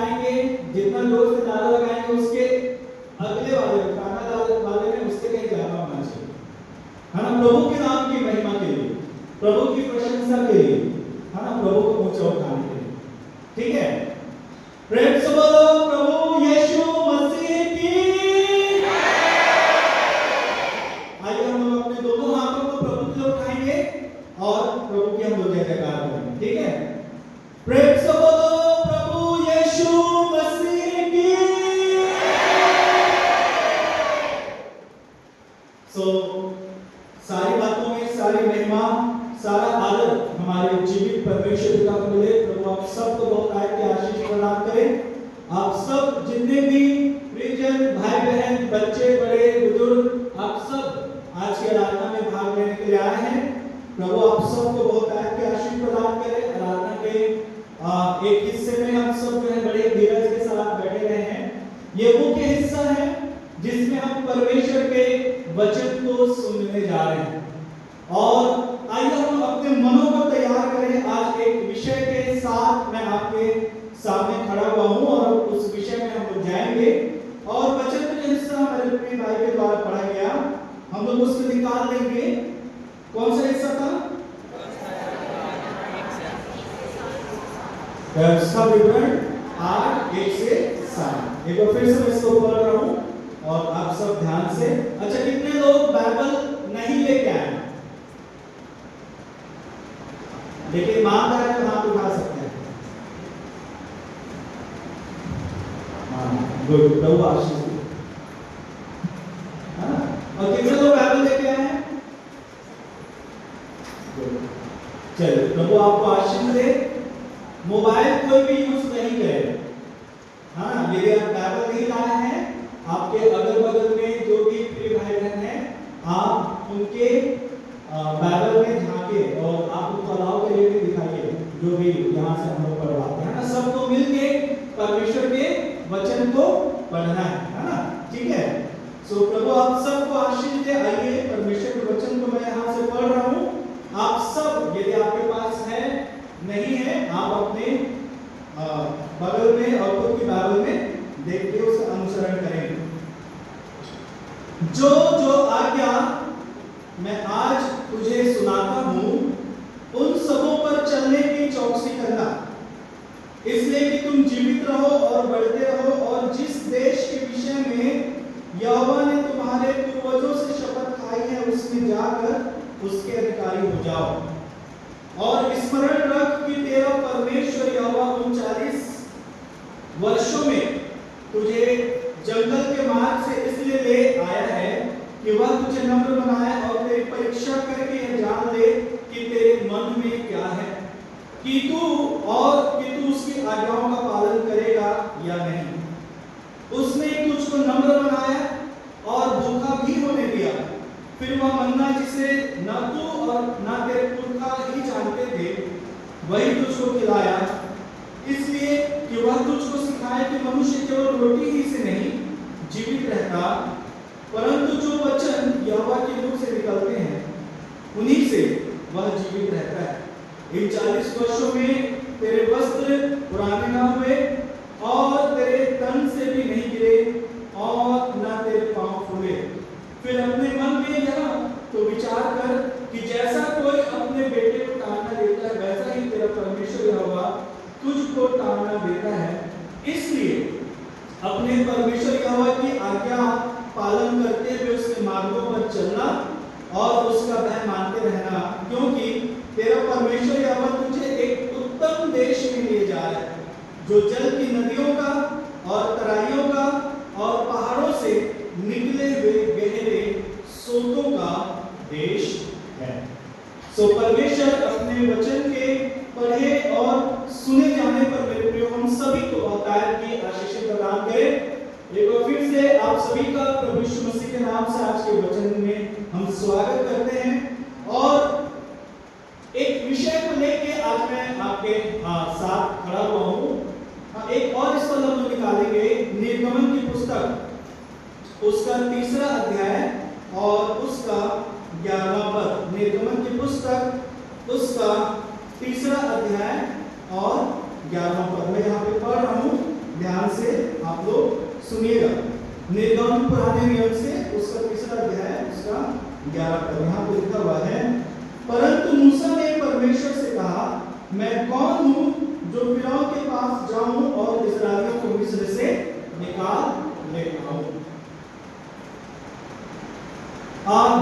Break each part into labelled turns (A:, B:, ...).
A: लगाएंगे, जितना जोर से ताला लगाएंगे उसके अगले वाले वाले में उससे कहीं ज्यादा होना चाहिए, है ना। प्रभु के नाम की महिमा के लिए, प्रभु की प्रशंसा के लिए, है ना, प्रभु को ऊंचा उठाने के लिए। ठीक है, प्रेम से बोलो प्रभु यीशु मसीह की। आइए हम लोग अपने दोनों हाथों को प्रभु की ओर उठाएंगे और प्रभु की हम लोग जय जयकार करेंगे। ठीक है, प्रेम से बोलो प्रभु यीशु मसीह की। सारी बातों में सारी महिमा, सारा आदर हमारे जीवित परमेश्वर पिता को मिले। प्रभु आप सबको बहुत आयत की आशीष प्रदान करें। आप सब जितने भी प्रियजन, भाई बहन, बच्चे, बड़े, बुजुर्ग, आप सब आज की आराधना में भाग लेने के लिए आए हैं। प्रभु आप सबको बहुत आयत की आशीष प्रदान करें। आराधना के एक हिस्से में हम सब जो है बड़े धीरज के साथ बैठे रहे हैं। ये मुख्य हिस्सा है जिसमें हम परमेश्वर के वचन को सुनने जा रहे हैं। और आइए हम अपने मनों को तैयार करें। आज एक विषय के साथ मैं आपके सामने खड़ा हुआ हूं और उस विषय में हम लोग जाएंगे। और वचन का जो हिस्सा हमारे प्रिय भाई के द्वारा पढ़ा गया, हम लोग उसको निकाल लेंगे। कौन सा हिस्सा था? व्यवस्था विवरण 8:1 से 7। एक बार फिर से मैं इसको पढ़ रहा हूं और आप सब ध्यान से। अच्छा, कितने लोग बाइबल नहीं लेके आए? लेकिन ईमानदार है तो हाथ उठा सकते हैं। हाँ, गुड, प्रभु आशीष दे। हाँ, और कितने लोग बाइबल लेके आए हैं? चलिए, प्रभु आपको आशीष दे। मोबाइल कोई भी यूज नहीं करे। हाँ, यदि आप बाइबल नहीं लाए हैं, आपके अगल बगल में जो भी प्रिय भाई बहन हैं, आप उनके बाइबल में झांके और आप उनको अलाउ करिए कि दिखाइए जो भी यहाँ से हम लोग पढ़वाते हैं ना। सबको मिलके परमेश्वर के वचन को पढ़ना है ना। ठीक है, सो प्रभु आप सबको आशीष दे। आइए, परमेश्वर के वचन को मैं यहाँ से पढ़ रहा हूँ। आप सब, यदि आपके पास है, नहीं है, आप अपने बगल में और खुद की बाइबल में देख के उसका अनुसरण करेंगे। जो जो आज्ञा मैं आज तुझे सुनाता हूं, उन सबों पर चलने की चौकसी करना, इसलिए कि तुम जीवित रहो और बढ़ते रहो, और जिस देश के विषय में यहोवा ने तुम्हारे पूर्वजों से शपथ खाई है, उसमें जाकर उसके अधिकारी हो जाओ। और स्मरण रख कि तेरा परमेश्वर यहोवा 39 वर्षों में तुझे जंगल के मार्ग से इसलिए ले आया है कि वह तुझे नम्र बनाए और तेरी परीक्षा करके यह जान ले कि तेरे मन में क्या है, कि तू उसकी आज्ञाओं का पालन करेगा या नहीं। उसने तुझको नम्र बनाया और भूखा भी होने दिया। फिर वह मन्ना जिसे न तू और न तेरे पुरखा ही जानते थे, वही तुझको खिलाया, इसलिए कि वह तुझको सिखाए कि मनुष्य केवल रोटी ही से नहीं जीवित रहता, परंतु जो वचन यहोवा के मुख से निकलते हैं उन्हीं से वह जीवित रहता है। इन 40 वर्षों में तेरे वस्त्र पुराने न हुए और तेरे तन से भी नहीं गिरे और न तेरे पांव फूले। फिर अपने मन में यह तो विचार कर कि जैसा कोई अपने बेटे को ताड़ना देता है, वैसा ही तेरा परमेश्वर यहोवा तुझको ताड़ना देता है। इसलिए अपने परमेश्वर यहोवा की आज्ञा पालन करते हुए उसके मार्गों पर चलना और उसका भय मानते रहना, क्योंकि तेरा परमेश्वर यहोवा तुझे एक उत्तम देश में ले जा रहा है, जो जल की नदियों का और तराइयों का और पहाड़ों से निकले हुए गहरे सोतों का देश है। सो परमेश्वर अपने वचन के पढ़े और सुने जाने पर मेरे प्रियो हम सभी को बहुतायत की आशीष प्रदान करे। एक बार फिर से आप सभी का प्रभु यीशु मसीह के नाम से आज के वचन में हम स्वागत करते हैं। और एक विषय को लेके आज मैं आपके साथ खड़ा हुआ हूँ। एक और स्थल हम लोग निकालेंगे, निर्गमन की पुस्तक, उसका 3रा अध्याय और उसका 11वां पद। निर्गमन की पुस्तक उसका 3रा अध्याय और 11वां पद मैं यहाँ पे पढ़ रहा हूँ, आप लोग सुनिएगा। निर्गमन पुराने नियम से उसका तीसरा अध्याय उसका 11 पद यहाँ पे लिखा हुआ है, परंतु मूसा ने परमेश्वर से कहा, मैं कौन हूँ जो फिरौन के पास जाऊं और इस्राएलियों को मिस्र से निकाल ले आऊं।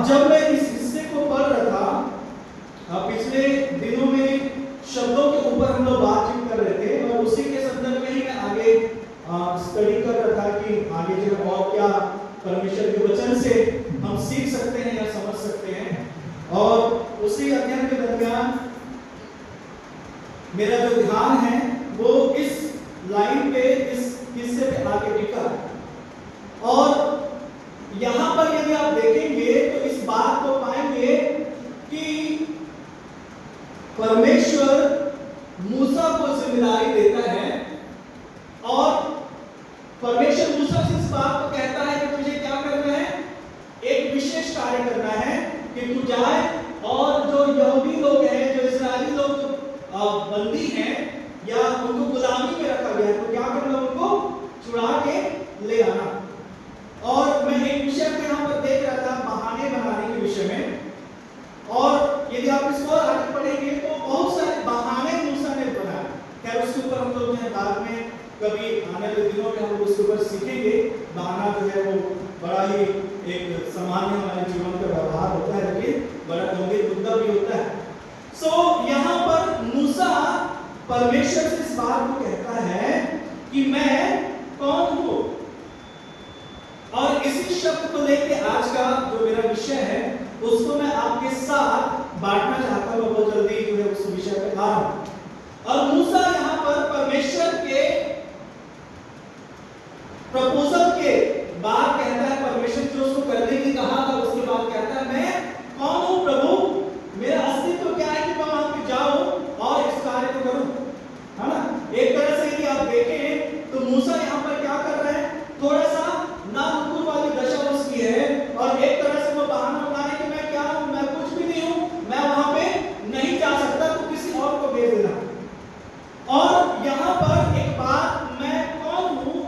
A: जब मैं इस हिस्से को पढ़ रहा था, पिछले दिनों में शब्दों के ऊपर हम लोग बातचीत कर रहे थे और उसी के संदर्भ में ही मैं आगे स्टडी कर रहा था कि आगे जो है और क्या परमेश्वर के वचन से हम सीख सकते हैं या समझ सकते हैं। और उसी अध्ययन के दरमियान मेरा जो ध्यान है वो इस लाइन पे, इस हिस्से पे आगे टिका। और यहां पर यदि आप देखेंगे तो इस बात को पाएंगे कि परमेश्वर मूसा को जिम्मेदारी देता है और परमेश्वर मूसा से इस बात को कहता है कि तुझे क्या करना है, एक विशेष कार्य करना है कि तू जाए और जो यहूदी लोग हैं, जो इस्राएली लोग बंदी हैं या उनको गुलामी में रखा गया है, तो क्या करना, उनको छुड़ा के ले आना। और मैं एक विषय को यहाँ पर देख रहा था, बहाने बनाने के विषय में। और यदि आप इसको आगे पढ़ेंगे तो बहुत सारे बहाने मूसा ने बनाए। खैर उसके ऊपर हम लोग बाद में कभी आने वाले दिनों में हम लोग उसके ऊपर सीखेंगे। बहाना जो है वो बड़ा ही एक सामान्य हमारे जीवन का व्यवहार होता है, लेकिन बड़ा गंभीर मुद्दा भी होता है। यहाँ पर मूसा परमेश्वर से इस बात को कहता है कि मैं कौन हूं। और इसी शब्द को लेके आज का जो मेरा विषय है उसको मैं आपके साथ बांटना चाहता हूं। बहुत जल्दी जो है उस विषय पे आ रहा हूं। और मूसा यहाँ पर परमेश्वर के प्रपोजल के बाद कहता है, परमेश्वर जो उसको करने की कहा था उसके बाद कहता है, मैं कौन हूं प्रभु, मेरा अस्तित्व क्या है कि मैं वहां पे जाऊं और इस कार्य को करूं, है ना। एक तरह से यदि आप देखें तो मूसा यहाँ पर क्या कर रहा है, थोड़ा सा नानुकुर वाली दशा उसकी है और एक तरह से वो बहाना बना रहे कि मैं क्या हूं, मैं कुछ भी नहीं हूं, मैं वहां पे नहीं जा सकता, तो किसी और को भेज देना। और यहाँ पर एक बात, मैं कौन हूं,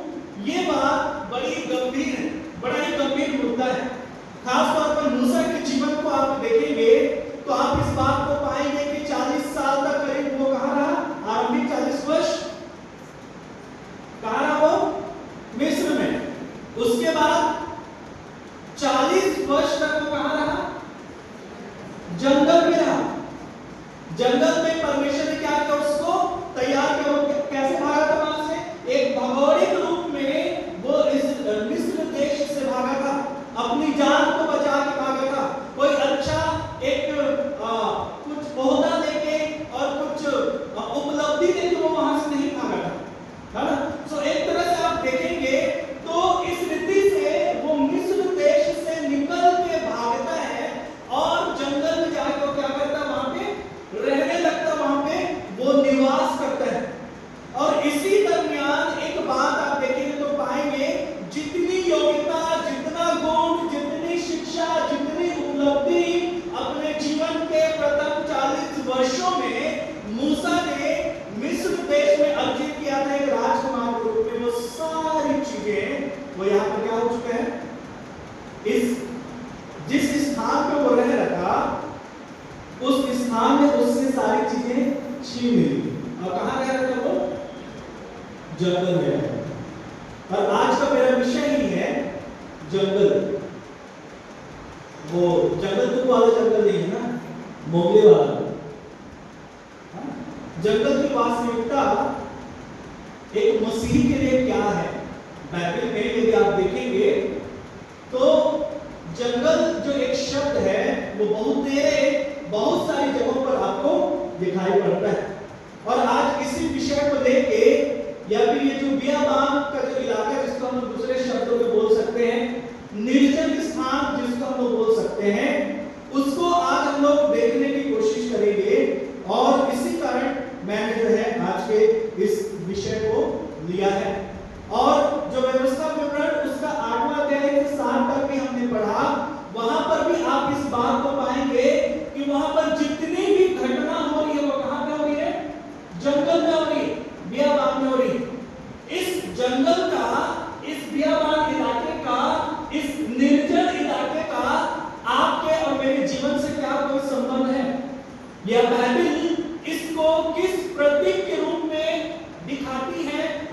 A: ये बात बड़ी गंभीर है, बड़ा ही गंभीर मुद्दा है। खास तौर पर मूसा के जीवन को आप देखेंगे तो आप इस बात को पाएंगे कि 40 साल तक करीब वो कहां रहा, आरंभिक 40 वर्ष कहां रहा वो, मिस्र में। उसके बाद 40 वर्ष तक वो कहां रहा, जंगल में रहा। जंगल में परमेश्वर ने क्या किया, उसको तैयार किया। कैसे भागा था वहां से, एक भौगोलिक रूप में वो इस मिस्र देश से भागा था, अपनी जान को बचा के भागा था। कोई अच्छा एक कुछ ओहदा लेके और कुछ उपलब्धि लेके वो वहां से नहीं भागा था, है ना। सो एक तरह से आप देखेंगे तो इस रीति से वो मिस्र देश से निकल के भागता है और जंगल में जाकर क्या करता है, वहां पे रहने लगता, वहां पे वो निवास करता है। और इसी दरमियान एक बात आप देखेंगे तो पाएंगे, जितनी योग्यता, जितना गुण, जितनी शिक्षा, जितनी उपलब्धि अपने जीवन के प्रथम 40 वर्षों में मूसा ने मिस्र देश में अर्जित किया था एक राजकुमार के रूप में, वो सारी चीजें वो यहाँ पर क्या हो चुके हैं, इस जिस स्थान पे वो रह रहा था उस स्थान में उससे सारी चीजें छीन ली। और कहां रह रहा था वो, जंगल में रह रहा। और आज का मेरा विषय ही है जंगल। वो जंगल तो वाला जंगल नहीं है ना, मोगले वाला। जंगल की वास्तविकता एक मसीही के लिए क्या है, बाइबल में यदि आप देखेंगे तो जंगल जो एक शब्द है वो बहुत सारी जगहों पर आपको दिखाई पड़ता है। और आज इसी विषय को लेके या फिर ये जो बियाबान का जो इलाका जिसको हम दूसरे शब्दों में बोल सकते हैं, निर्जन स्थान जिसको हम लोग बोल सकते हैं, उसको आज हम लोग देखने की कोशिश करेंगे। और इसी कारण मैंने जो है आज के इस विषय को लिया है। और जो व्यवस्था विवरण उसका 8वां अध्याय से 7 तक भी हमने पढ़ा, वहां पर भी आप इस बात को पाएंगे कि वहां पर जितनी भी घटना हो रही है वो कहां पे हो रही है, जंगल में हो रही है, बियाबान में हो रही है। इस जंगल का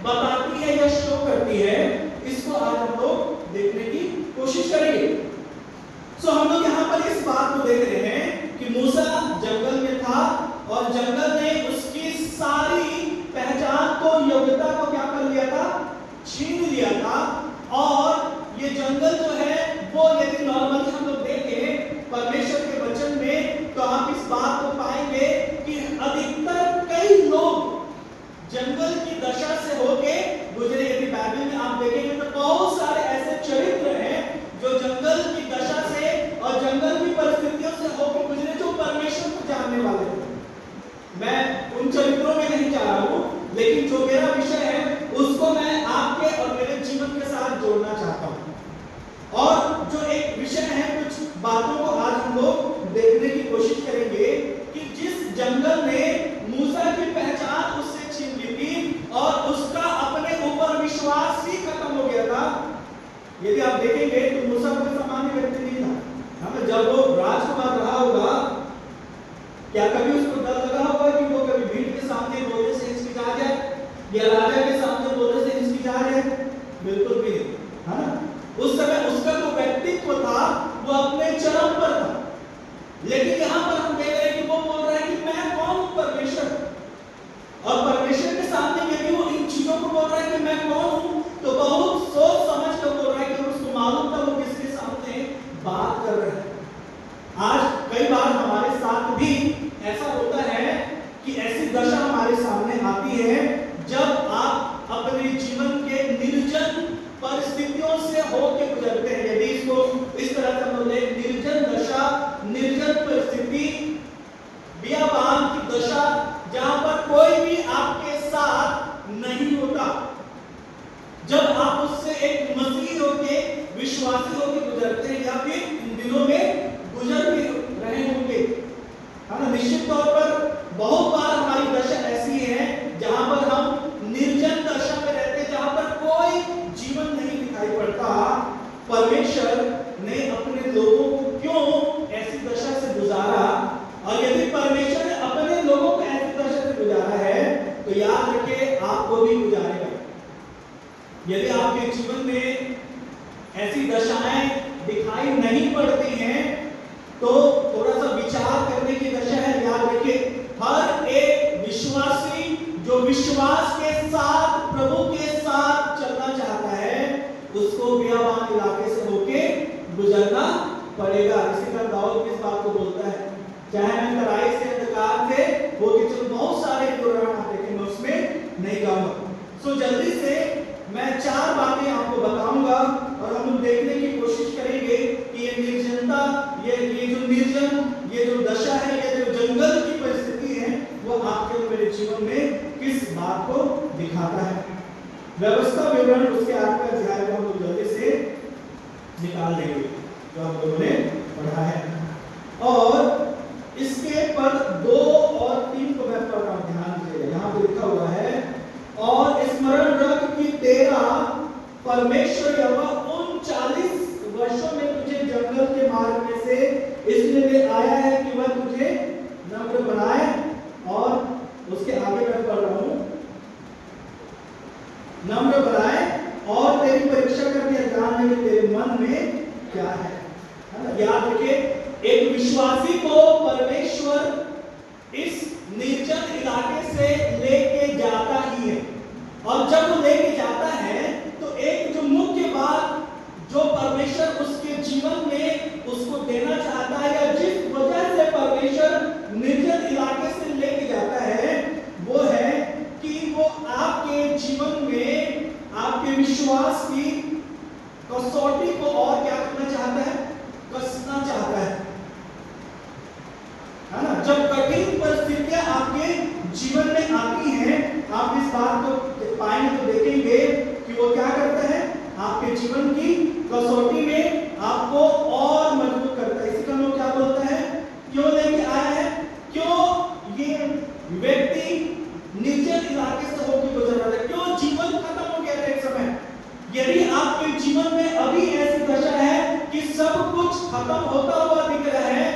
A: बताती है या शो करती है, इसको आज हम लोग देखने की कोशिश करेंगे। सो हम लोग यहाँ पर इस बात को देख रहे हैं कि मूसा जंगल में था और जंगल ने उसकी सारी पहचान को, योग्यता को क्या कर लिया था, छीन लिया था। और ये जंगल जो है वो, यदि नॉर्मली हम लोग देखें परमेश्वर के वचन में, तो आप इस बात को पाएंगे कि अधिकतर कई लोग जंगल की दशा से होके गुजरे। यदि बाइबल में आप देखेंगे तो बहुत सारे ऐसे चरित्र हैं जो जंगल की दशा से और जंगल की परिस्थितियों से होकर गुजरे, जो परमेश्वर को जानने वाले थे। मैं उन चरित्रों में नहीं जा रहा हूं, लेकिन जो मेरा विषय है उसको मैं आपके और मेरे जीवन के साथ जोड़ना चाहता हूं। और जो एक विषय है, कुछ बातों को आज हम लोग देखने की कोशिश करेंगे कि जिस जंगल ने मूसा की पहचान उससे छीन ली थी और उसका अपने ऊपर विश्वास ही खत्म हो गया था। यदि आप देखेंगे तो मूसा कोई सामान्य व्यक्ति नहीं था। हमें जब वो राजकुमार रहा होगा, क्या कभी उसको डर लगा होगा कि वो कभी भीड़ के सामने बोलने से हिचकिचा जाए या राजा के सामने बोलने से हिचकिचा जाए? बिल्कुल भी नहीं, है ना। उस समय उसका जो व्यक्तित्व था वो अपने चरम पर था। लेकिन यहाँ पर हम देख रहे हैं कि वो बोल रहा है कि मैं कौन हूँ, परमेश्वर। और परमेश्वर के सामने यदि वो इन चीजों को बोल रहा है कि मैं कौन हूँ, तो बहुत सोच समझ कर बोल रहा है कि उसको मालूम था वो किसके सामने बात कर रहे हैं। आज कई बार हमारे साथ भी ऐसा होता है कि ऐसी दशा हमारे सामने आती है जब आप अपने जीवन के निर्जन परिस्थितियों से होकर गुजरते हैं। यदि इसको इस तरह से बोले, निर्जन दशा, निर्जन परिस्थिति, बियाबान की दशा, जहां पर कोई भी आपके साथ नहीं होता। जब आप उससे एक मसीही होके, विश्वासी होके गुजरते हैं, या फिर इन दिनों में गुजर भी रहे होंगे, है ना। निश्चित तौर पर बहुत बार हमारी दशा ऐसी है जहां पर हम निर्जन दशा में रहते हैं, जहां पर कोई जीवन नहीं दिखाई पड़ता। परमेश्वर ने अपने लोगों को क्यों ऐसी दशा से गुजारा, और यदि परमेश्वर ने अपने लोगों को ऐसी दशा से गुजारा है तो याद रखिए आपको भी गुजारेगा। यदि आपके जीवन में ऐसी दशाएं दिखाई नहीं पड़ती हैं तो थोड़ा सा विचार करने की दशा है। याद रखिए, हर एक विश्वासी जो विश्वास के साथ, प्रभु के साथ चलना चाहता है, उसको बियाबान इलाके से होके गुजरना पड़ेगा। इसी तरह दाऊद इस बात को बोलता है, चाहे मैं तराई से, अंधकार से होके चलूं। बहुत सारे कुरान आप देखें, मैं उसमें नहीं जाऊंगा। सो जल्दी से मैं 4 बातें आपको बताऊंगा और हम देखने की कोशिश करेंगे कि ये निर्जनता, ये जो निर्जन, ये जो दशा है, ये जो जंगल की परिस्थिति है, वो आपके और मेरे जीवन में किस बात को दिखाता है। व्यवस्था विवरण उसके 8वें अध्याय को हम लोग जल्दी से निकाल देंगे जो हम लोगों ने पढ़ा है। और इसके पद 2 और 3 को मैं पढ़ रहा हूं, ध्यान दीजिएगा। यहाँ पे लिखा हुआ है, और स्मरण रख कि तेरा परमेश्वर यहोवा उन 40 वर्षों में तुझे जंगल के मार्ग में से इसलिए ले आया है कि वह तुझे नम्र बनाए। और उसके आगे मैं पढ़ रहा हूं, नम्र बनाए और तेरी परीक्षा करके जान ले कि तेरे मन में क्या है ना। याद रखिए, एक विश्वासी को परमेश्वर इस निर्जन इलाके से लेके जाता ही है। और जब वो लेके जाता है तो एक जो मुख्य बात जो परमेश्वर उसके जीवन में उसको देना चाहता है, या जिस वजह से परमेश्वर निर्जन इलाके से लेके जाता है, वो है कि वो आपके जीवन में आपके विश्वास की कसौटी को और क्या करना चाहता है, कसना चाहता है ना। जब कठिन परिस्थितियां आपके जीवन में आती हैं, आप इस बात को पाएंगे तो देखेंगे कि वो क्या करता है, आपके जीवन की कसौटी में आपको और मजबूत करता है। इसी का लोग क्या बोलता है, क्यों लेके आया है, क्यों ये व्यक्ति निर्जन इलाके से होकर गुजर रहा है, क्यों जीवन खत्म हो गया था एक समय। यदि आपके जीवन में अभी ऐसी दशा है कि सब कुछ खत्म होता हुआ दिख रहा है,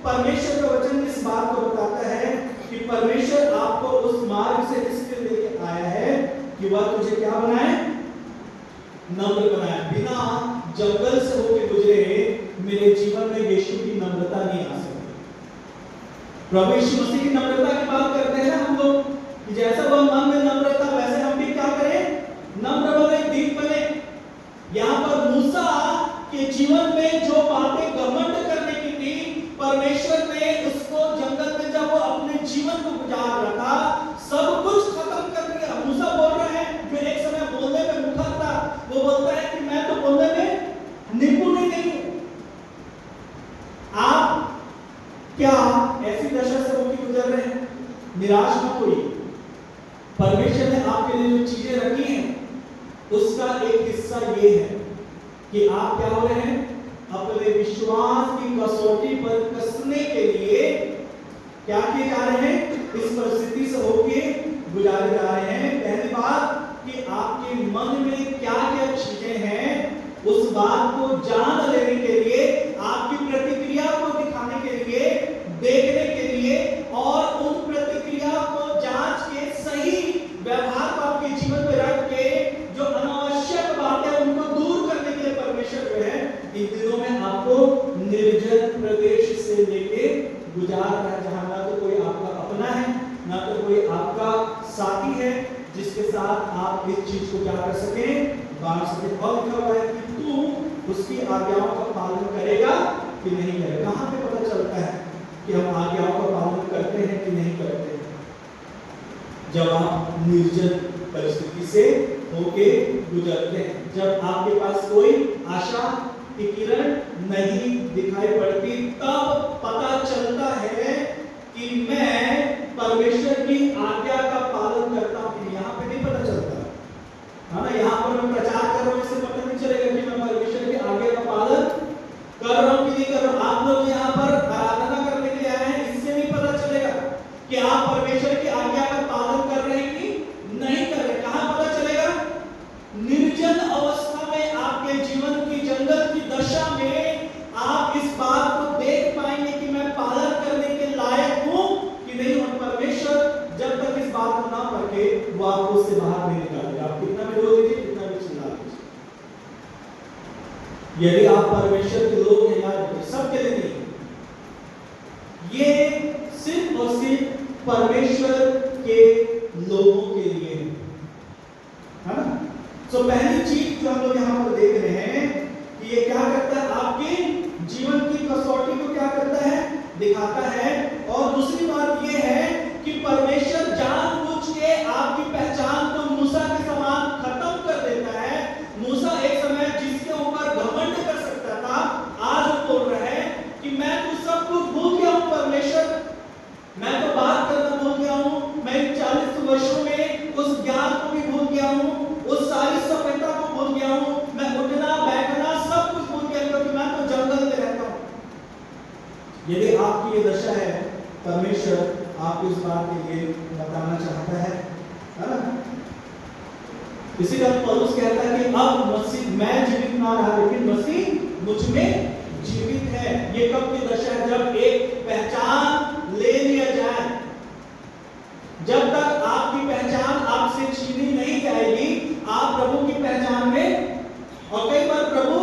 A: परमेश्वर का वचन इस बात को बताता है कि परमेश्वर आपको उस मार्ग से इसलिए लेके आया है कि वह तुझे क्या बनाए? नम्र बनाए। बिना जंगल से होके गुजरे मेरे जीवन में यीशु की नम्रता नहीं आ सकती। प्रभु यीशु मसीह की नम्रता की बात करते हैं हम लोग कि जैसा वह मन में नम्र था वैसे हम भी क्या करें? नम्र बने, दीन बने। यहाँ पर मूसा के जीवन में जो बातें घमंड करने की थी, परमेश्वर ने उसको जंगल में जब वो अपने जीवन को गुजार रहा था, सब कुछ खत्म कर दिया। मूसा बोल रहे हैं, जो एक समय बोलने में मुखर था, वो बोलता है कि मैं तो बोलने में निपुण ही नहीं हूं। आप क्या ऐसी दशा से होकर गुजर रहे हैं? निराश मत होइए। परमेश्वर ने आपके लिए जो चीजें रखी हैं उसका एक हिस्सा ये है कि आप क्या हो रहे हैं? अपने विश्वास की कसौटी पर कसने के लिए क्या किए जा रहे हैं? इस परिस्थिति से होके गुजारे जा रहे हैं। पहली बात कि आपके मन में क्या क्या चीजें हैं उस बात को जान लेने के लिए, आपकी प्रतिक्रिया को दिखाने के लिए, देखने के लिए और उन प्रतिक्रिया को जांच के सही व्यवहार को आपके जीवन में रख के जो अनावश्यक बातें उनको दूर करने के लिए परमेश्वर जो है इन दिनों में आपको निर्जन प्रदेश से लेके गुजार रहा है, जहां ना तो कोई आपका अपना है, ना तो कोई आपका साथी है जिसके साथ आप इस चीज को क्या कर सके, बांट सके। और लिखा हुआ है कि तू उसकी आज्ञाओं का पालन करेगा कि नहीं करेगा। कहां पे पता चलता है कि हम आज्ञाओं का पालन करते हैं कि नहीं करते हैं? जब आप निर्जन परिस्थिति से होके गुजरते हैं, जब आपके पास कोई आशा की किरण नहीं दिखाई पड़ती, तब पता चलता है कि मैं परमेश्वर की आज्ञा का पालन करता हूं। यहाँ पे नहीं पता चलता है ना, यहाँ पर मैं प्रचार कर रहा हूं, इससे पता नहीं चलेगा कि मैं परमेश्वर की आज्ञा का पालन कर रहा हूं कि नहीं कर रहा हूं। आप लोग यहाँ पर आराधना करने के लिए आए हैं, इससे नहीं पता चलेगा कि आप परमेश्वर की आज्ञा का पालन कर रहे हैं कि नहीं कर रहे। कहां पता चलेगा? निर्जन अवस्था में, आपके जीवन की जंगल की दशा में आप इस बात को देख पाएंगे कि मैं पालन करने के लायक हूं कि नहीं हूं। परमेश्वर जब तक इस बात को ना परखे वो आपको उससे बाहर नहीं निकालेगा। आप कितना भी रो लीजिए, कितना भी चिल्ला लीजिए, यदि आप परमेश्वर के लोग हैं याद, सबके लिए नहीं, ये सिर्फ और सिर्फ परमेश्वर के लोगों के लिए है ना। तो पहली चीज जो हम लोग यहाँ पर देख रहे हैं कि ये क्या करता है, आपके जीवन की कसौटी को क्या करता है, दिखाता है। और दूसरी बात ये है कि परमेश्वर जानबूझ के आपकी पहचान को मूसा के समान खत्म कर देता है। मूसा एक समय जिसके ऊपर घमंड कर सकता था, आज वो बोल रहा है कि मैं तो सब कुछ भूल गया हूं परमेश्वर, मैं तो बात करना भूल गया हूं, मैं 40 वर्षों में उस ज्ञान को भी भूल गया हूं, उस सारी सभ्यता को भूल गया हूं, मैं उठना बैठना सब कुछ भूल गया क्योंकि मैं तो जंगल में रहता हूं। यदि आपकी ये दशा है, परमेश्वर आपको इस बात के लिए बताना चाहता है ना। इसी तरह पौलुस कहता है कि अब मसीह, मैं जीवित ना रहा लेकिन मसीह मुझ में जीवित है। ये कब की दशा है? जब एक पहचान ले लिया जाए। जब तक आपकी पहचान आपसे छीनी नहीं जाएगी, आप प्रभु की पहचान में, और कई बार प्रभु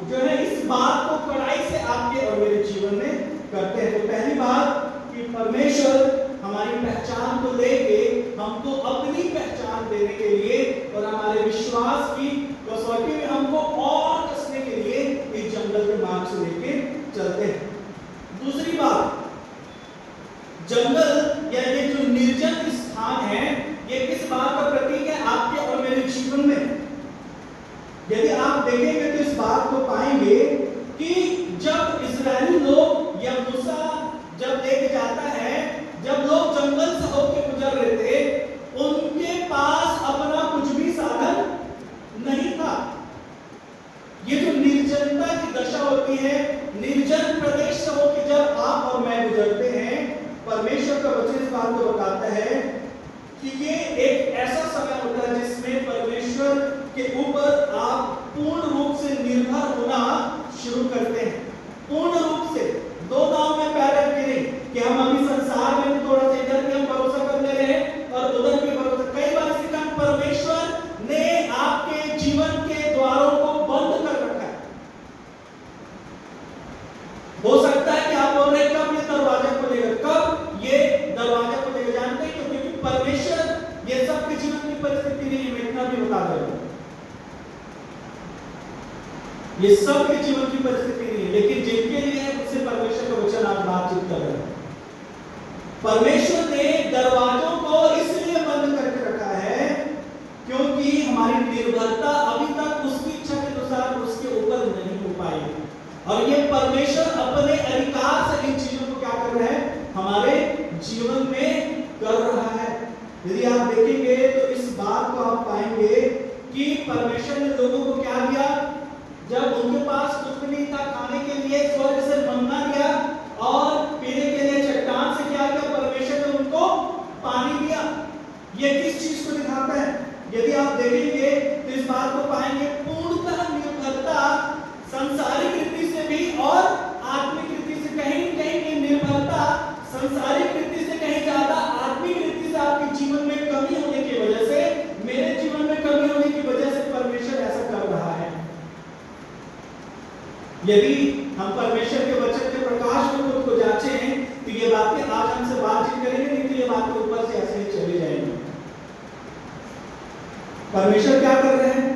A: जो है इस बात को कड़ाई से आपके और मेरे जीवन में करते हैं। तो पहली बात कि परमेश्वर हमारी पहचान को लेके हमको अपनी पहचान देने के लिए और हमारे विश्वास की कसौटी में हमको और कसने के लिए इस जंगल के मार्ग से लेके चलते हैं। दूसरी बात, जंगल या ये जो निर्जन स्थान है, ये किस बात का प्रतीक है आपके और मेरे जीवन में? यदि आप देखेंगे तो इस बात को पाएंगे कि जब इस्राएली लोग या मूसा जब लेके जाता है, जब लोग जंगल से होकर गुजर रहे थे, उनके पास अपना कुछ भी साधन नहीं था। ये जो निर्जनता की दशा होती है, निर्जन प्रदेश से होकर जब आप और मैं गुजरते हैं, परमेश्वर का वचन इस बात को बताता है कि ये एक ऐसा समय होता है जिसमें परमेश्वर के ऊपर आप पूर्ण रूप से निर्भर होना शुरू करते हैं। पूर्ण रूप से, दो दांव में पैर रख के नहीं कि हम अभी संसार में थोड़ा सा इधर भी हम भरोसा कर ले रहे हैं और उधर भी भरोसा। कई बार इसका परमेश्वर ये सब के जीवन की परिस्थिति नहीं है, लेकिन जिनके लिए उससे परमेश्वर का वचन आज बातचीत कर रहे हैं। परमेश्वर ने दरवाजों को इसलिए बंद करके रखा है क्योंकि हमारी निर्भरता अभी तक उसकी इच्छा के अनुसार उसके ऊपर नहीं हो पाई है। और ये परमेश्वर अपने अधिकार से इन चीजों को क्या कर रहा है, हमारे जीवन में कर रहा है। यदि आप देखेंगे तो इस बात को आप पाएंगे कि परमेश्वर ने लोगों को क्या दिया, जब उनके पास कुछ नहीं था खाने के लिए, स्वर्ग से मन्ना दिया और पीने के लिए चट्टान से क्या किया, परमेश्वर ने उनको पानी दिया। ये किस चीज को दिखाता है? यदि आप देखेंगे तो इस बात को पाएंगे पूर्णतः निर्भरता सांसारिक रीति से भी और आत्मिक रीति से, कहीं कहीं की निर्भरता सांसारिक रीति से कहीं ज्यादा आत्मिक रीति से आपके जीवन में कमी होने की वजह से, मेरे जीवन में कमी होने की वजह से परमेश्वर ऐसा कर रहा है। यदि हम परमेश्वर के वचन के प्रकाश में खुद को जांचें तो ये बातें आज हमसे बातचीत करेंगे, नहीं तो ये बातें ऊपर से ऐसे ही चली जाएंगी। परमेश्वर क्या कर रहे हैं?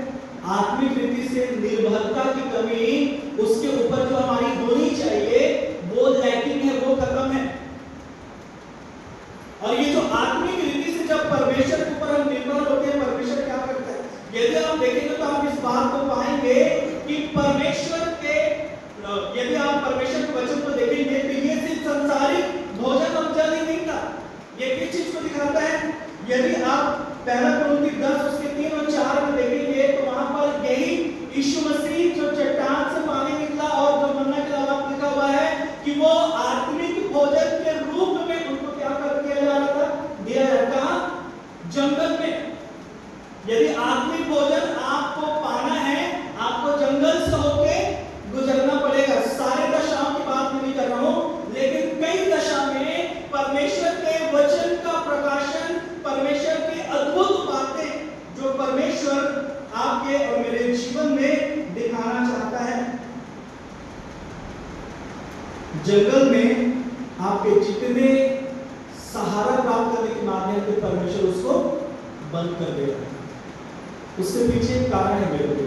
A: आत्मिक रीति से निर्भरता की कमी, उसके ऊपर जो हमारी होनी चाहिए वो लैकिंग है, वो खत्म है। और ये जो आत्मिक रीति से जब परमेश्वर के ऊपर हम निर्भर होते हैं, परमेश्वर क्या करता है? यदि आप देखेंगे तो आप इस बात को पाएंगे कि परमेश्वर के, यदि आप परमेश्वर के वचन को देखेंगे तो ये सिर्फ सांसारिक भोजन और जल ही नहीं था। ये किस चीज को दिखाता है? यदि आप पहला कुरिन्थी 10 उसके 3 और 4 में देखेंगे तो वहां पर यही यीशु मसीह जो चट्टान से पानी निकला और जो मन्ना के अलावा लिखा हुआ है कि वो आत्मिक भोजन के रूप में उनको क्या कर दिया जा रहा था, दिया जाता जंगल में। यदि आत्मिक भोजन आपको पाना है, आपको जंगल से होके गुजरना पड़ेगा। सारे दशाओं की बात नहीं कर रहा हूं, लेकिन कई दशा में परमेश्वर के वचन का प्रकाशन, परमेश्वर की अद्भुत बातें जो परमेश्वर आपके और मेरे जीवन में दिखाना चाहता है। जंगल में आपके जितने सहारा प्राप्त करने के माध्यम से परमेश्वर उसको बंद कर देगा। उसके पीछे एक कारण है मेरे को,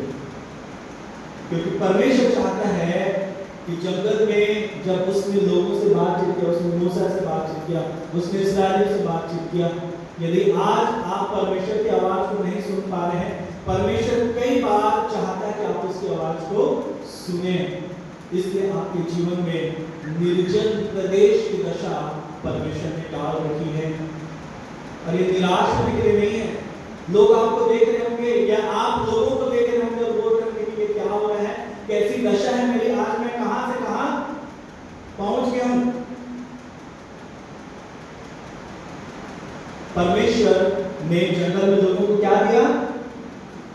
A: क्योंकि परमेश्वर चाहता है कि जंगल में जब उसने लोगों से बातचीत किया, उसने मूसा से बातचीत किया, उसने इस्राएलियों से बातचीत किया, यदि आज आप परमेश्वर की आवाज को नहीं सुन पा रहे हैं, परमेश्वर कई बार चाहता है कि आप उसकी आवाज को सुने। इसलिए आपके जीवन में निर्जन प्रदेश की दशा परमेश्वर ने डाल रखी है। और ये निराश होने के लिए नहीं है। लोग आपको देख रहे होंगे या आप लोगों को देख रहे होंगे और बोल रहे होंगे कि ये क्या हो रहा है, कैसी दशा है मेरी, आज मैं कहां से कहां पहुंच गया हूं। परमेश्वर ने जंगल में लोगों को क्या दिया?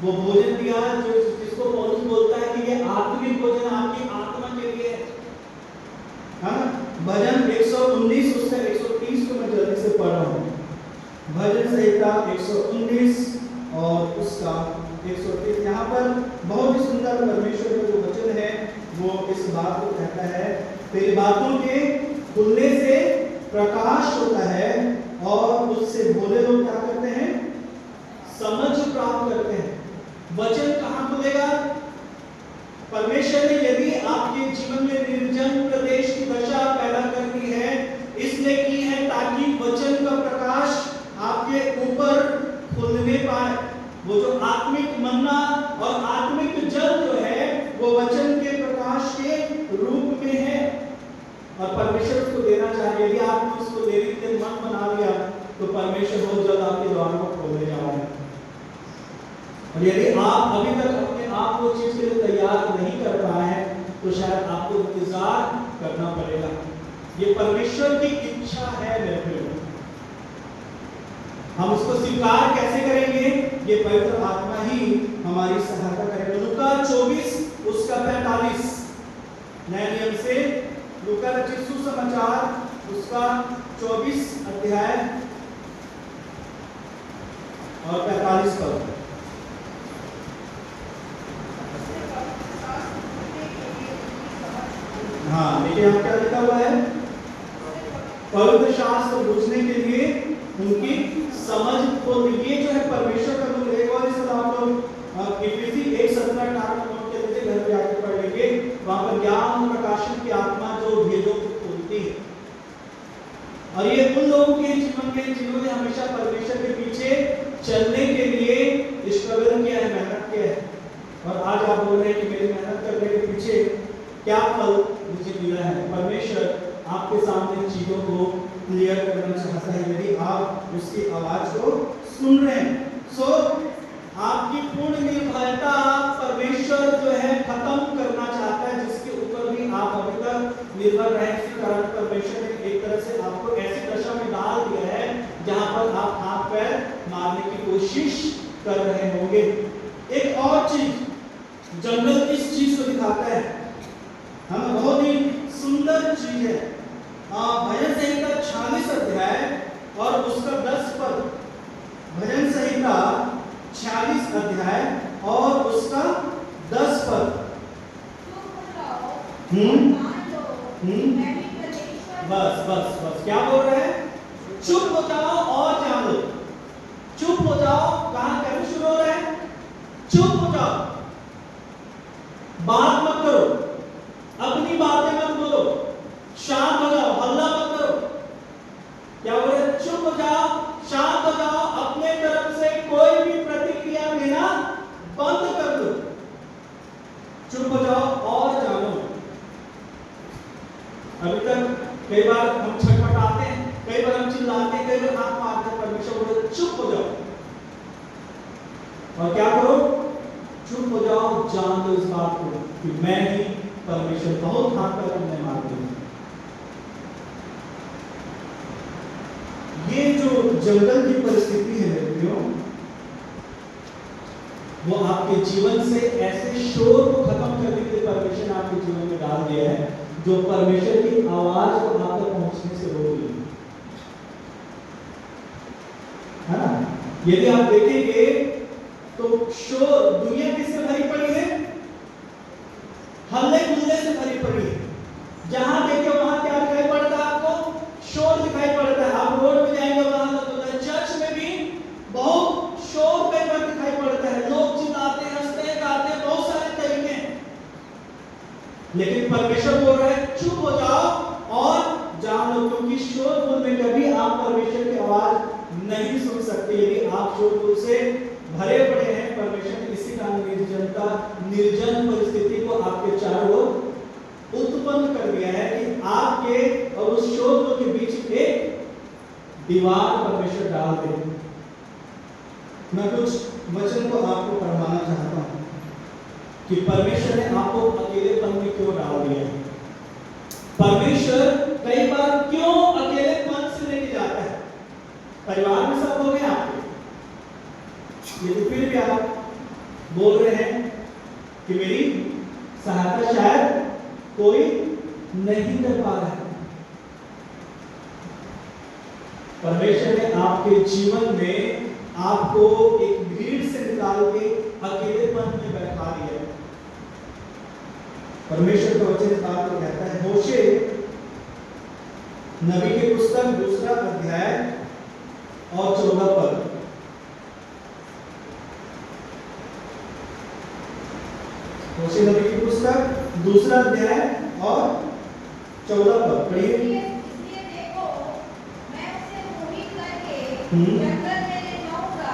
A: वो भोजन दिया जो जिसको पौलुस बोलता है कि ये आत्मिक भोजन आपकी आत्मा के लिए है। हाँ, भजन 119 उसका 130 को मैं जल्दी से पढ़ रहा हूँ। भजन संहिता 119 और उसका 130, यहाँ पर बहुत ही सुंदर परमेश्वर का जो वचन है वो इस बात को कहता है, तेरी बातों के खुलने से प्रकाश होता है और उससे भोले लोग क्या करते हैं? समझ प्राप्त करते हैं। वचन कहां खुलेगा? परमेश्वर ने यदि आपके जीवन में निर्जन प्रदेश की दशा पैदा कर दी है, इसलिए की है ताकि वचन का प्रकाश आपके ऊपर खुलने पाए। वो जो आत्मिक मन्ना और आत्मिक जल जो है वो वचन के प्रकाश के रूप में है और परमेश्वर उसको देना चाहिए। यदि आपने उसको लेने के लिए मन बना लिया तो परमेश्वर बहुत जल्द आपके द्वार को खोलने जा रहा है। और यदि आप अभी तक अपने आप को चीज के लिए तैयार नहीं कर पाए हैं तो शायद आपको इंतजार करना पड़ेगा। ये परमेश्वर की इच्छा है मेरे प्रियो। हम उसको स्वीकार कैसे करेंगे? ये पवित्र आत्मा ही हमारी सहायता करेगा। लूका 24 उसका 45 नए नियम से लूका रचित सुसमाचार उसका 24 अध्याय और 45 पद। हाँ, देखिए यहाँ क्या लिखा हुआ है? पवित्र शास्त्र बुझने के लिए उनकी समझ को, ये जो है परमेश्वर का गुण। एक और इस आप लोग इफिसी 1:17-18 नोट के लीजिए, घर पे आके पढ़ जिन्होंने हमेशा परमेश्वर के पीछे चलने के लिए स्ट्रगल किया है, मेहनत किया है, और आज आप बोल रहे हैं कि मेरी मेहनत करने के पीछे क्या फल मुझे मिला है। परमेश्वर आपके सामने चीजों को क्लियर करना चाहता है यदि आप उसकी आवाज को सुन रहे हैं। आपकी पूर्ण निर्भरता परमेश्वर जो है खत्म करना चाहता है, जिसके ऊपर भी आप अभी तक निर्भर रहे। इसी कारण परमेश्वर ने एक तरह से आपको ऐसी दशा में डाल दिया है जहां पर आप हाथ पैर मारने की कोशिश कर रहे होंगे। एक और चीज, जंगल किस चीज को दिखाता है? हमें बहुत ही सुंदर चीज है। भजन संहिता 46 अध्याय और उसका 10 पद। भजन संहिता 46 अध्याय और उसका 10 पद। बस बस बस, क्या बोल रहे हैं? चुप हो जाओ और जान लो। चुप हो जाओ, कहां कैसे शुरू हो रहा है? चुप हो जाओ, बात मत करो, अपनी बातें मत बोलो, शांत हो जाओ, हल्ला मत करो। क्या बोल रहे? चुप हो जाओ, शांत हो जाओ, अपने तरफ से कोई भी प्रतिक्रिया देना बंद कर दो। चुप हो जाओ और जानो। अभी तक कई बार हम छटपटाते हैं, कई बार हम चिल्लाते हैं, कई बार हाथ मारते हैं। परमेश्वर बोले चुप हो जाओ और क्या करो? चुप हो जाओ, जान लो इस बात को कि मैं ही परमेश्वर। बहुत हाथ पैर हमने मारते हैं। ये जो जंगल की परिस्थिति है मित्रों, वो आपके जीवन से ऐसे शोर को खत्म करने के लिए परमेश्वर ने आपके जीवन में डाल दिया है जो परमेश्वर की आवाज को आप तक पहुंचने से रोक रही है ना। यदि आप देखेंगे तो शोर, दुनिया किससे भरी पड़ी है? हल्ले गुल्ले से भरी पड़ी है। जहां देखिए वहां क्या दिखाई पड़ता है आपको? शोर दिखाई पड़ता है। आप रोड पे जाएंगे वहां तो चर्च में भी बहुत शोर कई बार दिखाई पड़ता है। लोग चिल्लाते हैं, हंसते हैं, गाते हैं, बहुत सारे तरीके हैं। लेकिन परमेश्वर बोल रहा है चुप हो जाओ और जान लो, क्योंकि शोरगुल में कभी आप परमेश्वर की आवाज नहीं सुन सकते। यदि आप शोरगुल से भरे पड़े हैं, परमेश्वर ने इसी कारण निर्जनता, निर्जन परिस्थिति को आपके चारों ओर उत्पन्न कर दिया है कि आपके और उस शोरगुल के बीच एक दीवार परमेश्वर डाल दे। मैं कुछ वचन को आपको पढ़वाना चाहता हूं कि परमेश्वर ने आपको अकेलेपन में क्यों डाल दिया है। परमेश्वर कई बार क्यों अकेलेपन से लेके जाता है? परिवार में सब लोग हैं आपके, लेकिन फिर भी आप बोल रहे हैं कि मेरी सहायता शायद कोई नहीं कर पा रहा है। परमेश्वर ने आपके जीवन में आपको एक भीड़ से निकाल के अकेलेपन में बैठा दिया है। परमेश्वर का वचन इस बात को कहता है, होशे नबी की पुस्तक 2 अध्याय और 14 पद। होशे नबी की पुस्तक 2 अध्याय और 14 पद पढ़िए।
B: इसलिए देखो, मैं उसे मोहित करके जंगल में ले जाऊंगा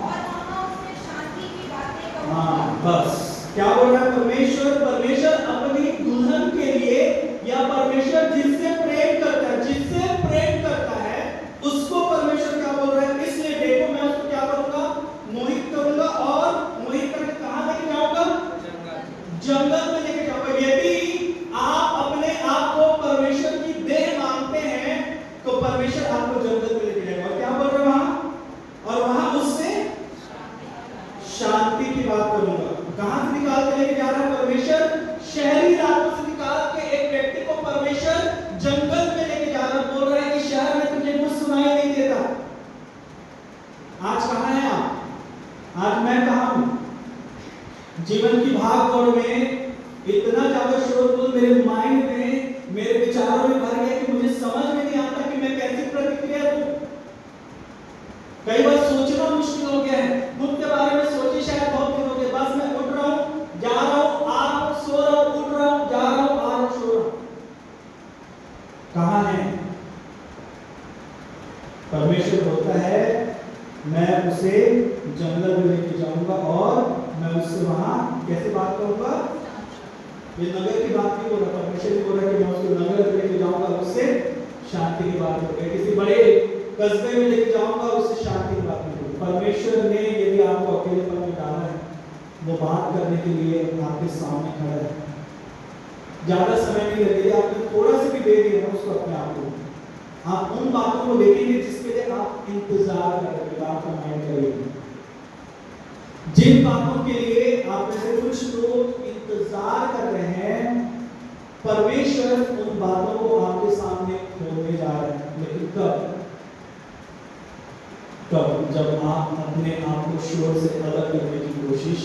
B: और वहां उससे शांति की बातें कहूंगा।
A: हाँ, बस क्या बोल रहा है परमेश्वर? परमेश्वर अपनी दुल्हन के लिए, या परमेश्वर जिससे प्रेम करता है, जिससे प्रेम करता है उसको परमेश्वर क्या बोल रहा है? इसलिए देखो, मैं उसको क्या करूंगा? मोहित करूंगा और मोहित करके कहां लेके जाऊंगा? जंगल में लेके जाऊंगा। यदि आप अपने आप को परमेश्वर की देह मानते हैं तो परमेश्वर आपको जंगल में लेके जाएगा। और क्या बोल रहे हैं वहां? और वहां उससे शांति की बात करूंगा। कहां से निकाल के लेके जा रहा है परमेश्वर? शहरी इलाकों से निकाल के एक व्यक्ति को परमेश्वर जंगल में लेके जा रहा है। बोल रहा है कि शहर में तुझे कुछ सुनाई नहीं देता। आज कहां हैं आप? आज मैं कहां हूं? जीवन की भाग दौड़ में इतना ज्यादा शोरगुल मेरे माइंड में, मेरे विचारों में भर गया कि मुझे समझ में नहीं आता कि मैं कैसी प्रतिक्रिया दूं। कई बार सोचना मुश्किल हो गया है। खुद के बारे में सोचे शायद बहुत दिन हो गए। बस मैं उठ रहा हूं, जा रहा हूं, आ रहा हूं, सो रहा हूं, उठ रहा हूं, जा रहा हूं, आ रहा हूं, सो रहा हूं। कहां है? परमेश्वर ये नगर की बात नहीं बोल रहा, परमेश्वर भी बोल रहा है कि मैं उसको नगर लेके जाऊंगा, उससे शांति की बात हो गई। किसी बड़े कस्बे में लेके जाऊंगा, उससे शांति की बात नहीं होगी। परमेश्वर ने यदि आपको अकेलेपन में डाला है, वो बात करने के लिए आपके सामने खड़ा है। ज्यादा समय नहीं लगेगा, आपने थोड़ा सा भी दे दिया उसको अपने आप को, आप उन बातों को देखेंगे जिसके लिए आप इंतजार कर रहे हैं, आपका माइंड करेंगे। जिन बातों के लिए आप में से कुछ लोग इंतजार कर रहे हैं, परमेश्वर उन बातों को आपके सामने खोलने जा रहे हैं। लेकिन कब? जब आप अपने आप को शोर से अलग करने की कोशिश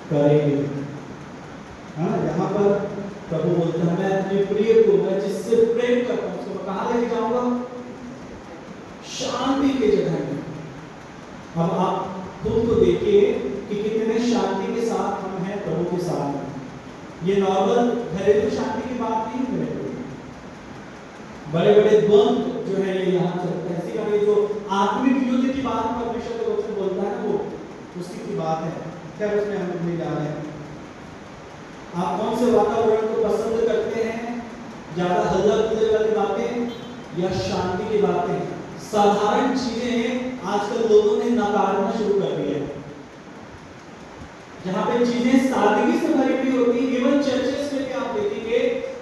A: करेंगे। हाँ, यहाँ पर प्रभु बोलते हैं, मैं अपने प्रिय को, मैं जिससे प्रेम करता हूँ, उसको कहाँ लेके जाऊंगा? शांति के जगह में। अब आप खुद को देखिए कि कितने शांति के साथ हम हैं प्रभु के साथ। ये नॉर्मल घरेलू शांति की बात नहीं है, बड़े बड़े द्वंद्व जो है ये यहाँ चलते हैं। इसी का जो आत्मिक युद्ध की बात परमेश्वर के वचन बोलता है, वो उसकी की बात है। क्या उसमें हम नहीं जा रहे हैं। आप कौन से वातावरण को पसंद करते हैं? ज्यादा हल्ला गुल्ले वाली बातें या शांति की बातें? साधारण चीजें आजकल लोगों ने नकारना शुरू कर दिया है। जहां पे चीजें सादगी से भरी हुई होती है, इवन चर्चेस में भी आप देखेंगे,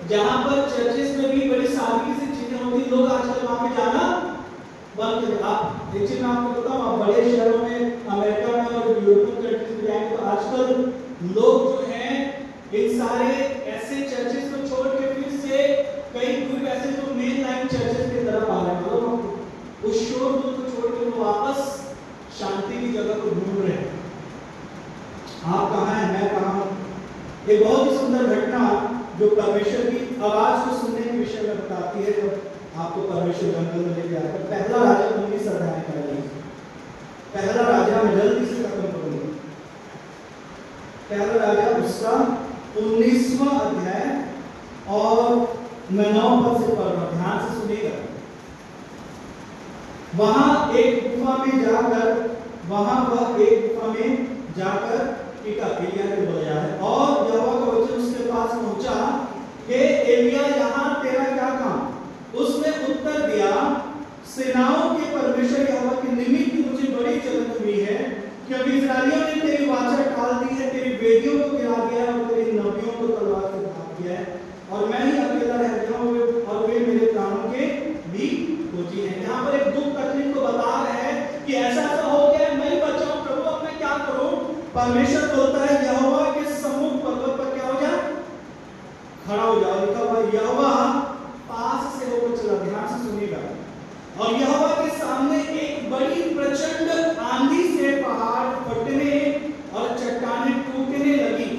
A: जहां पर चर्चेस में भी बड़ी सादगी से चीजें होती, लोग आजकल वहां पे जाना बंद कर। आप एक चीज मैं आपको बताऊं, आप बड़े शहरों में, अमेरिका में और यूरोपियन कंट्रीज में जाएंगे तो आजकल लोग जो हैं इन सारे ऐसे चर्चेस को छोड़ के फिर से कई ग्रुप ऐसे जो मेन लाइन चर्चेस की तरफ आ रहे हैं, मतलब उस शोरगुल को छोड़ के वो वापस शांति की जगह को ढूंढ रहे हैं। आप कहाँ हैं, मैं कहाँ हूँ? एक बहुत ही सुंदर घटना जो परमेश्वर की आवाज को सुनने के विषय में बताती है, जब आपको परमेश्वर जंगल में लेके आता है। पहला राजा 19 अध्याय का है। पहला राजा में जल्दी से खत्म करूंगा। पहला राजा उसका 19वां अध्याय और मैं 9 पद से पढ़ रहा हूं, ध्यान से सुनिएगा। वहां एक गुफा में जाकर टीका एलिया ने बुलाया है, और यहोवा का वचन उसके पास पहुंचा, हे एलिया, यहाँ तेरा क्या काम? उसने उत्तर दिया, सेनाओं के परमेश्वर यहोवा के निमित्त मुझे बड़ी जलन हुई है कि अब इस्राएलियों ने तेरी वाचा टाल दी है, तेरी वेदियों को गिरा दिया है और तेरी नबियों को तलवार से काट दिया है, और मैं ही अकेला रह गया हूं और वे मेरे प्राणों के भी खोजी हैं। यहाँ पर एक दुख तकलीफ को बता रहे हैं कि ऐसा हो गया, मैं ही बचा हूं प्रभु, अब मैं क्या करूं? परमेश्वर बोलता है, यहोवा के सम्मुख पर्वत पर क्या हो जा? खड़ा हो जाओ। लिखा हुआ यहोवा पास से होकर चला, ध्यान से सुनिएगा। और यहोवा के सामने एक बड़ी प्रचंड आंधी से पहाड़ फटने और चट्टानें टूटने लगी।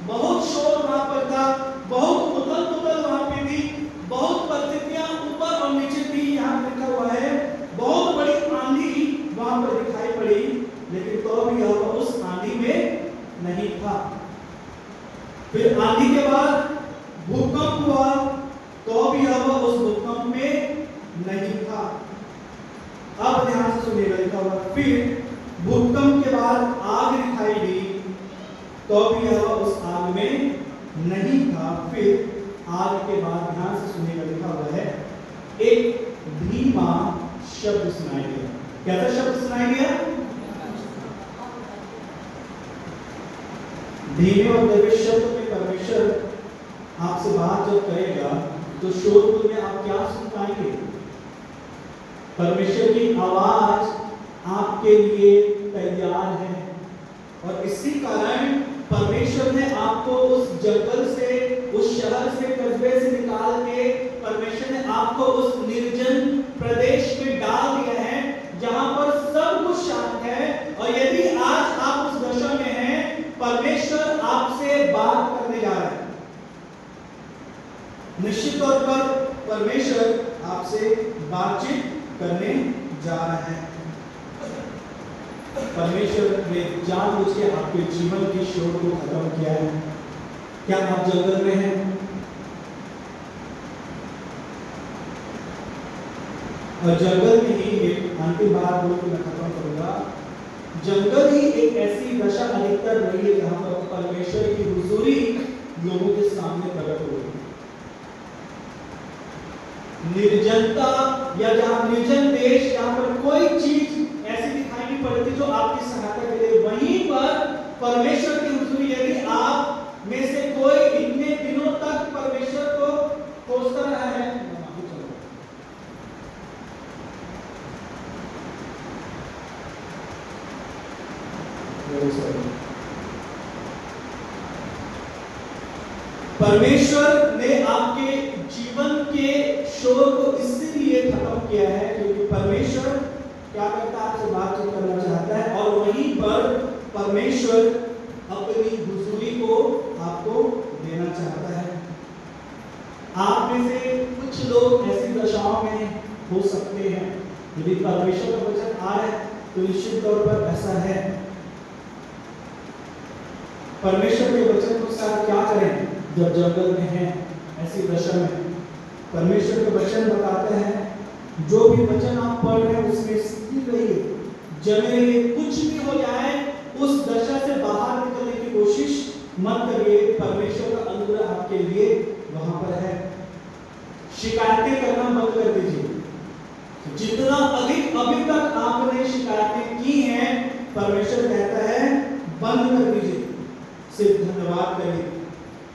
A: बहुत शोर वहां पर था, बहुत उथल पुथल वहां पे थी, बहुत परिस्थितियां ऊपर और नीचे थी। यहाँ लिखा हुआ है बहुत बड़ी आंधी वहां पर दिखाई पड़ी, लेकिन तो भी यहोवा उस आंधी में नहीं था। फिर आंधी के बाद भूकंप हुआ, तो भी यहोवा उस भूकंप में नहीं था। अब ध्यान से सुनिएगा, लिखा हुआ फिर भूकंप के बाद आग दिखाई दी, तो भी यहोवा उस आग में नहीं था। फिर आग के बाद ध्यान से सुनिएगा, लिखा हुआ है एक धीमा शब्द सुनाई दिया। कैसा शब्द सुनाई दिया? धीमे और दबे शब्द में परमेश्वर आपसे बात जब करेगा तो शोरगुल में आप क्या सुन पाएंगे? परमेश्वर की आवाज आपके लिए तैयार है, और इसी कारण परमेश्वर ने आपको उस जंगल से, उस शहर से, कस्बे से निकाल के परमेश्वर ने आपको उस निर्जन प्रदेश में डाल दिया है जहां पर सब कुछ शांत है। और यदि आज आप उस दशा में हैं, परमेश्वर आपसे बात करने जा रहा है। निश्चित तौर पर परमेश्वर आपसे बातचीत करने जा रहा है। परमेश्वर ने जानबूझ के आपके जीवन के शोर को खत्म किया है। क्या आप जंगल में हैं? और जंगल में ही एक अंतिम बात बोल के मैं खत्म करूंगा। जंगल ही एक ऐसी दशा अधिकतर रही है जहां पर परमेश्वर की हुजूरी लोगों के सामने प्रकट हो गई। निर्जनता या जहां निर्जन देश, जहां पर कोई चीज ऐसी दिखाई नहीं पड़ती जो आपकी सहायता करे, वहीं पर परमेश्वर की हुजूरी, यदि आप में से कोई इतने दिनों तक परमेश्वर को खोजता रहा है, परमेश्वर ने आपके जीवन के शोर को इसलिए खत्म किया है क्योंकि परमेश्वर क्या करता है, आपसे बातचीत करना चाहता है, और वहीं पर परमेश्वर अपनी हुजूरी को आपको देना चाहता है। आप में से कुछ लोग ऐसी दशाओं में हो सकते हैं, यदि परमेश्वर का वचन आ रहा है तो निश्चित तौर पर ऐसा है। परमेश्वर के वचन को साथ क्या करें जब जंगल में हैं, ऐसी दशा में? परमेश्वर के वचन बताते हैं जो भी वचन आप पढ़ रहे हैं उसमें स्थिर रहिए, जमे रहिए, कुछ भी हो जाए उस दशा से बाहर निकलने की कोशिश मत करिए। परमेश्वर का अनुग्रह आपके लिए वहां पर है। शिकायतें करना बंद कर दीजिए। जितना अधिक अभी तक आपने शिकायतें की हैं, परमेश्वर कहता है बंद कर दीजिए, सिर्फ धन्यवाद करिए।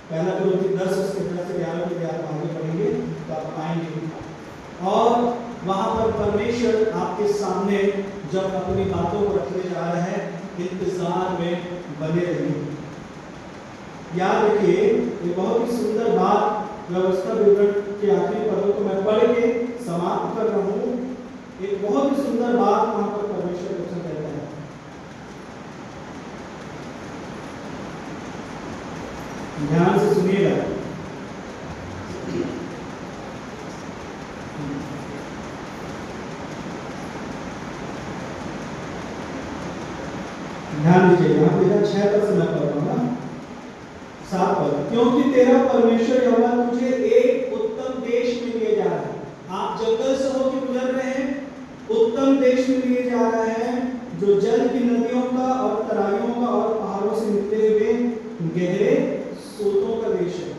A: पहला कोरिन्थियों 10 उसके 10 से 11 में आप आगे पढ़ेंगे तो आप पाएंगे। और वहां पर परमेश्वर आपके सामने जब अपनी बातों को रखने जा रहा है, इंतजार में बने रहिए। याद रखिए, ये बहुत ही सुंदर बात व्यवस्था विवरण के आखिरी पदों को मैं पढ़ के समाप्त कर रहा हूँ। एक बहुत ही सुंदर बात वहां पर परमेश्वर वचन कहता है। ध्यान से सुनिएगा। ध्यान दीजिए, यहाँ पे 6 पद से मैं पढ़ रहा हूँ ना, 7 पद। क्योंकि तेरा परमेश्वर यहोवा तुझे एक उत्तम देश में लिए जा रहा है। आप जंगल से होकर गुजर रहे हैं, उत्तम देश में लिए जा रहा है, जो जल की नदियों का और तराइयों का और पहाड़ों से निकले हुए गहरे सोतों का देश है।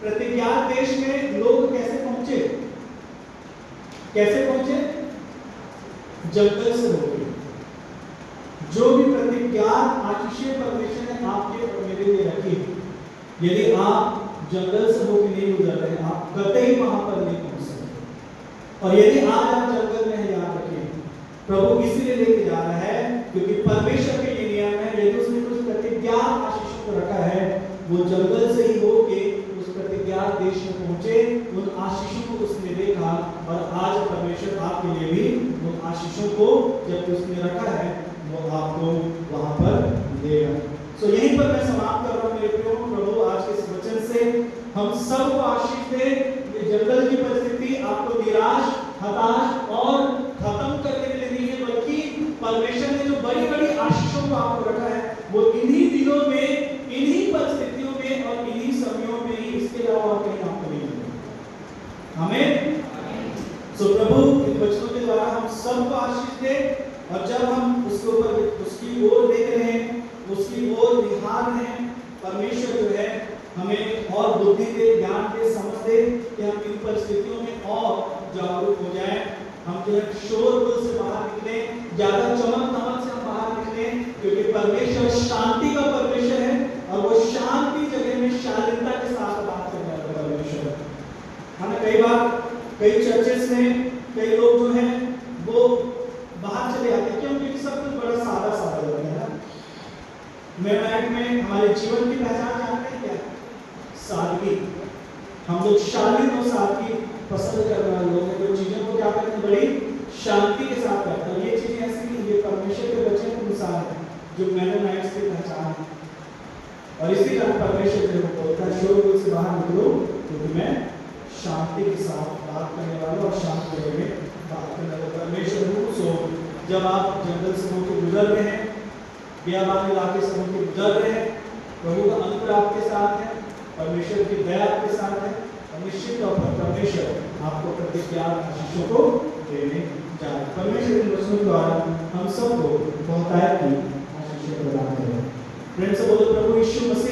A: प्रतिज्ञात देश में लोग कैसे पहुंचे? कैसे पहुंचे? जंगल से होकर। जो भी प्रतिज्ञात आशीषें परमेश्वर ने आपके और मेरे लिए रखी, यदि आप जंगल से होकर नहीं गुजर रहे, आप कतई वहां पर नहीं पहुंच सकते। और यदि आज आप जंगल में हैं, याद रखिए, प्रभु इसलिए लेके जा रहा है क्योंकि परमेश्वर के ये नियम है, यदि उसने कुछ प्रतिज्ञात आशीषों को रखा है, वो जंगल से ही होके उस प्रतिज्ञात देश में पहुंचे, उन आशीषों को उसने देखा, और आज परमेश्वर आपके लिए भी उन आशीषों को जब उसने रखा है वो आपको वहां पर देगा। सो यहीं पर मैं समाप्त कर रहा हूं मेरे प्रियो। प्रभु आज के इस वचन से हम सबको आशीष दे। ये जंगल की परिस्थिति आपको निराश, हताश और खत्म करने के लिए नहीं है, बल्कि परमेश्वर ने जो बड़ी बड़ी आशीषों को आपको रखा है, वो इन्हीं दिनों में, इन्हीं परिस्थितियों में और इन्हीं समयों में ही, इसके अलावा और कहीं आपको नहीं मिलेगा। आमीन। सो प्रभु इन वचनों के द्वारा हम सबको आशीष दे, और जब हम उसके ऊपर, उसकी ओर देख रहे हैं, उसकी ओर निहार रहे हैं, परमेश्वर जो है हमें और बुद्धि दे, ज्ञान दे, समझ दे कि हम इन परिस्थितियों में और जागरूक हो जाएं। हम जो है शोरगुल से बाहर निकले, ज्यादा चमक दमक से हम बाहर निकले, क्योंकि परमेश्वर शांति का परमेश्वर है, और वो शांति जगह में शालीनता के साथ बात करने वाला परमेश्वर है। हमें कई बार कई चर्चेस में कई लोग जो हैं वो बाहर चले आते हैं, क्योंकि सब कुछ बड़ा सादा सादा लगता है ना। मेराइट में हमारे जीवन की पहचान जानते हैं क्या? सादगी। हम लोग शालीन और सादगी पसंद करने वाले लोग हैं, जो चीजों को क्या करते हैं बड़ी शांति के साथ करते हैं। ये चीजें ऐसी नहीं, ये परमेश्वर के वचन के अनुसार है, जो मेरोनाइट्स की पहचान है। और इसी कारण परमेश्वर जो बोलता है शोरगुल से बाहर निकलो, क्योंकि मैं शांति के साथ बात करने वाला और शांत जगह में बात करने वाला परमेश्वर हूँ। सो जब आप जंगल से होकर गुजर रहे हैं, बियाबान इलाके से होकर गुजर रहे हैं, प्रभु का अनुग्रह आपके साथ है, परमेश्वर की दया आपके साथ है, और निश्चित तौर पर परमेश्वर आपको प्रतिज्ञात आशीषों को देने जा रहा है। परमेश्वर इन वचनों द्वारा हम सबको बहुतायत की आशीषें प्रदान करें। फ्रेंड्स, बोलो प्रभु यीशु मसीह